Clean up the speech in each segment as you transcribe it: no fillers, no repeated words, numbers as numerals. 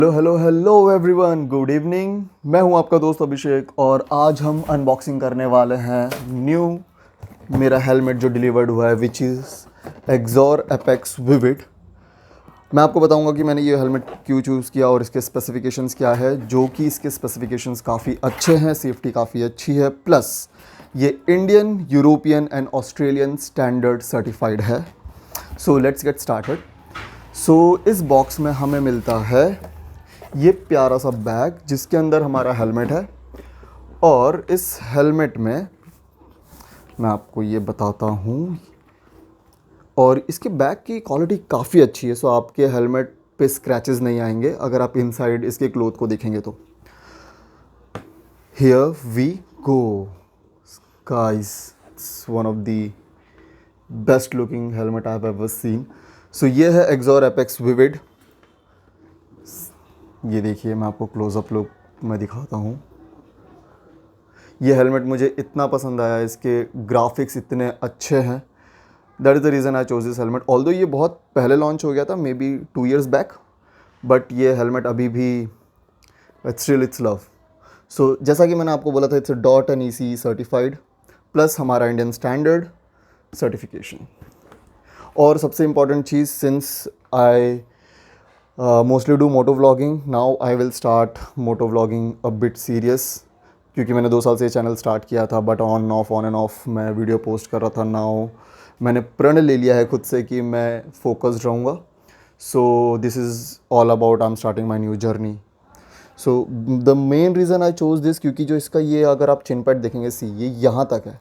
Hello hello hello everyone, good evening. मैं हूं आपका दोस्त अभिषेक और आज हम अनबॉक्सिंग करने वाले हैं न्यू मेरा हेलमेट जो डिलीवर्ड हुआ है which is XOR apex vivid. मैं आपको बताऊंगा कि मैंने ये हेलमेट क्यों चूज़ किया और इसके स्पेसिफिकेशंस क्या है, जो कि इसके स्पेसिफिकेशंस काफ़ी अच्छे हैं, सेफ्टी काफ़ी अच्छी है, प्लस ये Indian, European and Australian standard certified है। So let's get started. So इस बॉक्स में हमें मिलता है ये प्यारा सा बैग जिसके अंदर हमारा हेलमेट है, और इस हेलमेट में मैं आपको ये बताता हूँ, और इसके बैग की क्वालिटी काफ़ी अच्छी है। सो आपके हेलमेट पे स्क्रैचेस नहीं आएंगे अगर आप इनसाइड इसके क्लोथ को देखेंगे तो। Here we go guys, it's one of the best looking helmet I have ever seen. So ये है एक्सॉर एपेक्स विविड। ये देखिए, मैं आपको क्लोज़अप लुक में दिखाता हूँ। ये हेलमेट मुझे इतना पसंद आया, इसके ग्राफिक्स इतने अच्छे हैं। That is the reason I chose this helmet. Although ये बहुत पहले लॉन्च हो गया था, may be 2 years back, but ये हेलमेट अभी भी इट्स लव। सो जैसा कि मैंने आपको बोला था, इट्स .NEC सर्टिफाइड प्लस हमारा इंडियन स्टैंडर्ड सर्टिफिकेशन। और सबसे इम्पॉर्टेंट चीज़, since I mostly do moto vlogging, now I will start moto vlogging a bit serious, क्योंकि मैंने 2 साल से ये चैनल स्टार्ट किया था, बट ऑन एंड ऑफ मैं वीडियो पोस्ट कर रहा था। नाउ मैंने प्रण ले लिया है खुद से कि मैं फोकस्ड रहूँगा। सो this is all about I am starting my new journey. So the main reason I chose this, क्योंकि जो इसका ये, अगर आप चिन पैड देखेंगे, सी ये यहाँ तक है,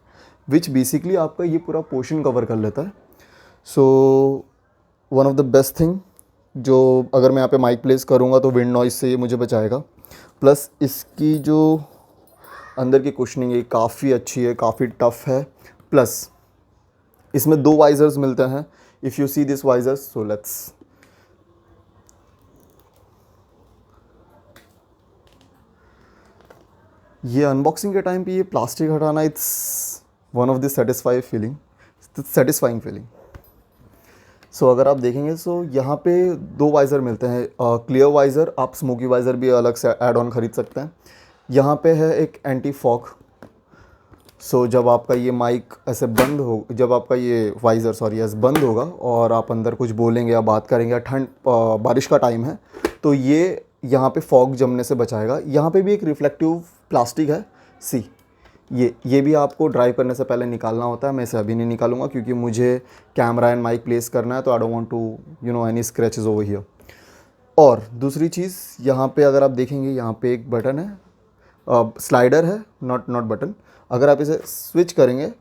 विच बेसिकली आपका ये पूरा पोर्शन कवर कर लेता है। So one of the best thing, जो अगर मैं यहाँ पे माइक प्लेस करूँगा तो विंड नॉइज़ से ये मुझे बचाएगा। प्लस इसकी जो अंदर की कुशनिंग है काफ़ी अच्छी है, काफ़ी टफ है। प्लस इसमें 2 वाइजर्स मिलते हैं। If you see this visors, so let's, ये अनबॉक्सिंग के टाइम पे ये प्लास्टिक हटाना, it's one of the satisfying feeling. So अगर आप देखेंगे, सो यहाँ पे 2 वाइज़र मिलते हैं। क्लियर वाइज़र, आप स्मोकी वाइज़र भी अलग से ऐड ऑन ख़रीद सकते हैं। यहाँ पे है एक एंटी फॉग। सो जब आपका ये माइक ऐसे बंद हो, जब आपका ये वाइज़र ऐसे बंद होगा और आप अंदर कुछ बोलेंगे या बात करेंगे, या बारिश का टाइम है, तो ये यहाँ पे फॉग जमने से बचाएगा। यहाँ पे भी एक रिफ्लेक्टिव प्लास्टिक है, सी ये भी आपको ड्राइव करने से पहले निकालना होता है। मैं इसे अभी नहीं निकालूंगा क्योंकि मुझे कैमरा एंड माइक प्लेस करना है, तो I don't want to any scratches over here. और दूसरी चीज़, यहाँ पे अगर आप देखेंगे, यहाँ पे एक बटन है, स्लाइडर है, नॉट बटन। अगर आप इसे स्विच करेंगे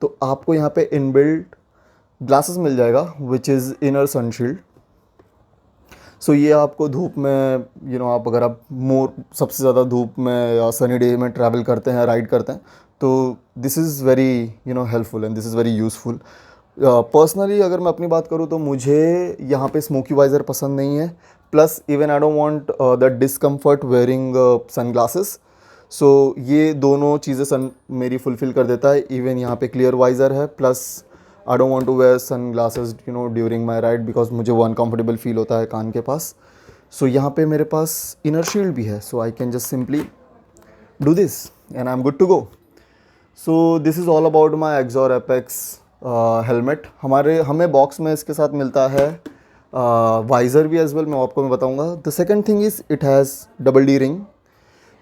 तो आपको यहाँ पे इनबिल्ट ग्लासेस मिल जाएगा, विच इज़ इनर सनशील्ड। सो ये आपको धूप में, आप अगर आप सबसे ज़्यादा धूप में या सनी डे में ट्रैवल करते हैं, राइड करते हैं, तो this is very helpful and this is very useful. Personally अगर मैं अपनी बात करूँ तो मुझे यहाँ पे स्मोकी वाइज़र पसंद नहीं है। Plus even I don't want the discomfort wearing sun glasses. So ये दोनों चीज़ें मेरी फुलफ़िल कर देता है। इवन यहाँ पे क्लियर वाइज़र है, plus I don't want to wear sunglasses during my ride, because मुझे वो अनकम्फर्टेबल फील होता है कान के पास। सो यहाँ पे मेरे पास इनर शील्ड भी है, so I can just simply do this and I am good to go. So this is all about my Axor Apex helmet. हमें बॉक्स में इसके साथ मिलता है वाइज़र भी एज वेल, मैं आपको बताऊँगा। The second thing is it has double D ring,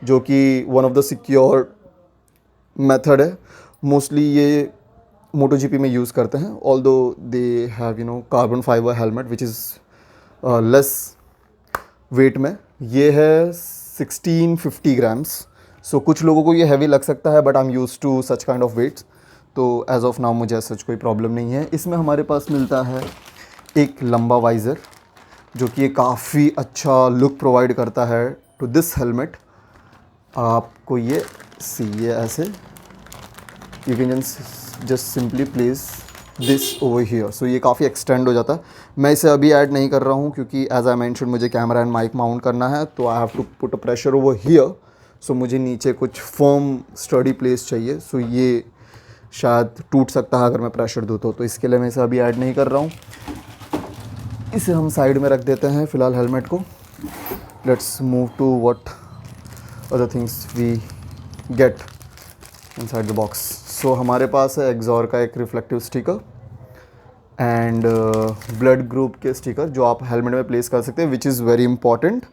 जो कि one of the secure method है। मोस्टली ये मोटो जीपी में यूज़ करते हैं, although they have carbon fibre helmet which is less weight में। ये है 1650 ग्राम्स। सो कुछ लोगों को ये हैवी लग सकता है, but I am use to such kind of weights, तो एज ऑफ नाउ मुझे सच कोई प्रॉब्लम नहीं है। इसमें हमारे पास मिलता है एक लंबा वाइज़र, जो कि काफ़ी अच्छा लुक प्रोवाइड करता है टू दिस हेलमेट। आपको ये ऐसे you can just simply place this over here. So ये काफ़ी एक्सटेंड हो जाता है। मैं इसे अभी ऐड नहीं कर रहा हूँ क्योंकि एज आई मेंशन मुझे कैमरा एंड माइक माउंट करना है, तो I have to put a pressure over here. So मुझे नीचे कुछ फर्म स्टडी प्लेस चाहिए। सो ये शायद टूट सकता है अगर मैं प्रेशर दूँ तो इसके लिए मैं इसे अभी ऐड नहीं कर रहा हूँ। इसे हम साइड में रख देते हैं फ़िलहाल हेलमेट को। let's move to what other things we get inside the box. So हमारे पास है एक्सॉर का एक reflective sticker and blood group के स्टिकर जो आप हेलमेट में प्लेस कर सकते हैं, विच इज़ वेरी इंपॉर्टेंट.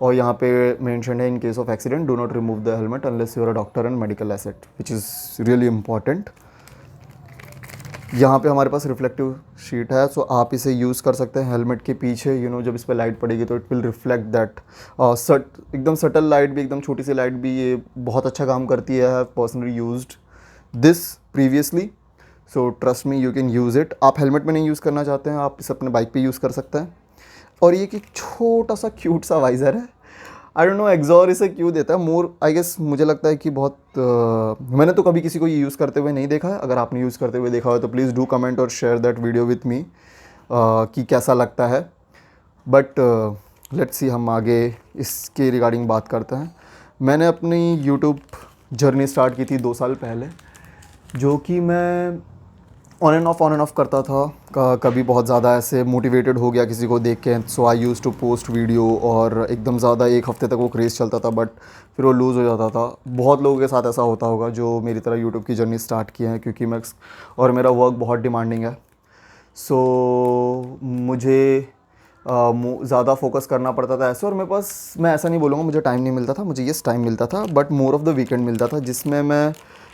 और यहाँ पे मेंशन है in case of accident do not remove the helmet unless you are a doctor and medical asset, which is really important. यहाँ पे हमारे पास रिफ्लेक्टिव शीट है, सो आप इसे यूज़ कर सकते हैं हेलमेट के पीछे. जब इस पर लाइट पड़ेगी तो इट विल रिफ्लेक्ट दैट एकदम सटल लाइट भी, एकदम छोटी सी लाइट भी, ये बहुत अच्छा काम करती है. I have personally used this previously, so trust me you can use it. आप हेलमेट में नहीं यूज़ करना चाहते हैं, आप इसे अपने बाइक पे यूज़ कर सकते हैं. और ये एक छोटा सा क्यूट सा वाइज़र है. आई डोंट नो एक्सॉर इसे क्यों देता है, मोर आई गेस मुझे लगता है कि बहुत मैंने तो कभी किसी को ये यूज़ करते हुए नहीं देखा है. अगर आपने यूज़ करते हुए देखा हो तो प्लीज़ डू कमेंट और share that video with me कि कैसा लगता है. बट लेट्स सी, हम आगे इसके रिगार्डिंग बात करते हैं. मैंने अपनी यूट्यूब जर्नी स्टार्ट की थी 2 साल पहले, जो कि मैं ऑन एंड ऑफ करता था. कभी बहुत ज़्यादा ऐसे मोटिवेटेड हो गया किसी को देख के, सो आई यूज़ टू पोस्ट वीडियो और एकदम ज़्यादा 1 हफ्ते तक वो क्रेज़ चलता था, बट फिर वो लूज़ हो जाता था. बहुत लोगों के साथ ऐसा होता होगा जो मेरी तरह यूट्यूब की जर्नी स्टार्ट किए हैं, क्योंकि मैं और मेरा वर्क बहुत डिमांडिंग है. सो मुझे ज़्यादा फोकस करना पड़ता था ऐसे. और मेरे पास, मैं ऐसा नहीं बोलूँगा मुझे टाइम नहीं मिलता था, मुझे यस टाइम मिलता था, but more of the weekend मिलता था, जिसमें मैं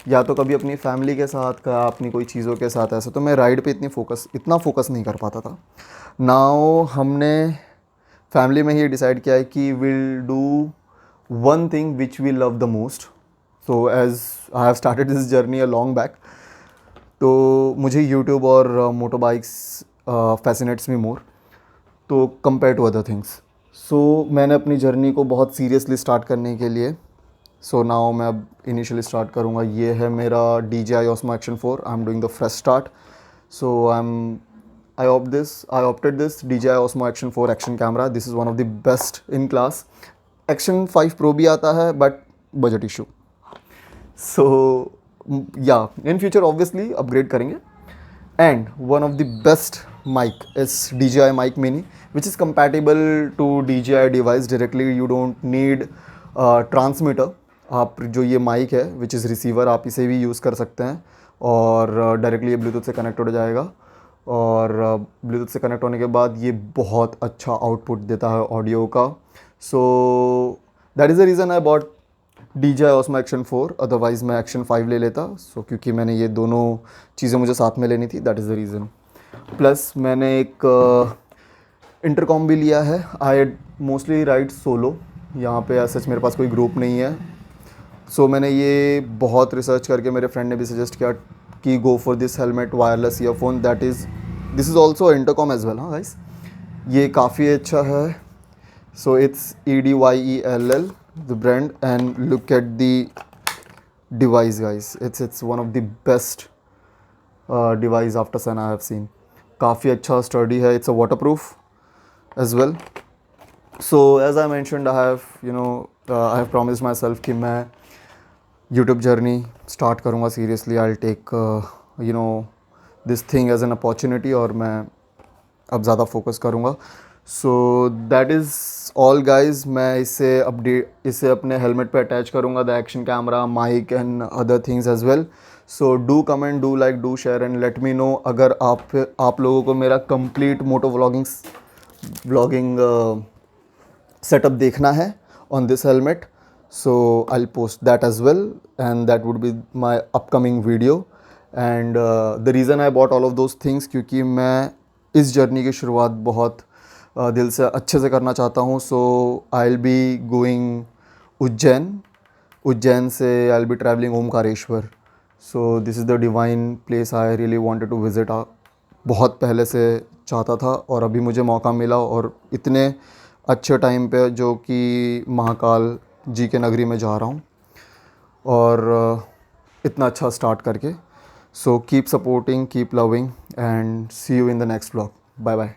या तो कभी अपनी फैमिली के साथ का अपनी कोई चीज़ों के साथ ऐसा, तो मैं राइड पे इतना फोकस नहीं कर पाता था. नाउ हमने फैमिली में ही डिसाइड किया है कि will do one thing which we love the most. So as I have started this journey a long back, तो मुझे यूट्यूब और motorbikes fascinates me more to compare to other things. So मैंने अपनी journey को बहुत seriously start करने के लिए, सो नाउ मैं अब इनिशियली स्टार्ट करूँगा. ये है मेरा DJI Osmo Action 4. I am doing the fresh start. So I opted this DJI Osmo Action 4 action camera. This is one of the best in class. Action 5 Pro भी आता है, but budget issue. So या in future obviously upgrade करेंगे. And one of the best mic is DJI mic mini, which is compatible to DJI device directly. You don't need transmitter. आप जो ये mic है which is receiver, आप इसे भी use कर सकते हैं और डायरेक्टली ये ब्लूटूथ से कनेक्ट हो जाएगा. और ब्लूटूथ से कनेक्ट होने के बाद ये बहुत अच्छा आउटपुट देता है ऑडियो का. सो that is the reason I bought DJI Osmo Action 4. Otherwise मैं Action 5 ले लेता. सो क्योंकि मैंने ये दोनों चीज़ें मुझे साथ में लेनी थी, that is the reason. Plus मैंने एक इंटरकॉम भी लिया है. I mostly ride solo. यहाँ पे सच मेरे पास कोई ग्रुप नहीं है. सो मैंने ये बहुत रिसर्च करके, मेरे फ्रेंड ने भी सजेस्ट किया कि go for this helmet wireless earphone, this is also intercom as well. हाँ गाइस, ये काफ़ी अच्छा है. So it's EDYELL the brand and look at the device guys. It's one of the best device after sun I have seen. काफ़ी अच्छा sturdy है. It's a waterproof as well. So as I mentioned, I have promised myself कि मैं YouTube journey start करूँगा seriously. I will take this thing as an opportunity, और मैं अब ज़्यादा फोकस करूँगा. So that is all guys. मैं इसे अपने हेलमेट पे अटैच करूँगा, the action camera, mic and other things as well. So do comment, do like, do share and let me know अगर आप लोगों को मेरा कंप्लीट मोटो व्लॉगिंग सेटअप देखना है on this helmet. So I'll post that as well, and that would be my upcoming video. And the reason I bought all of those things, क्योंकि मैं इस जर्नी की शुरुआत बहुत दिल से अच्छे से करना चाहता हूँ. So I'll be going Ujjain से I'll be traveling Omkareshwar. So this is the divine place I really wanted to visit. बहुत पहले से चाहता था और अभी मुझे मौका मिला, और इतने अच्छे टाइम पे जो कि महाकाल जी के नगरी में जा रहा हूँ, और इतना अच्छा स्टार्ट करके. So keep supporting, keep loving, and see you in the next vlog. Bye bye.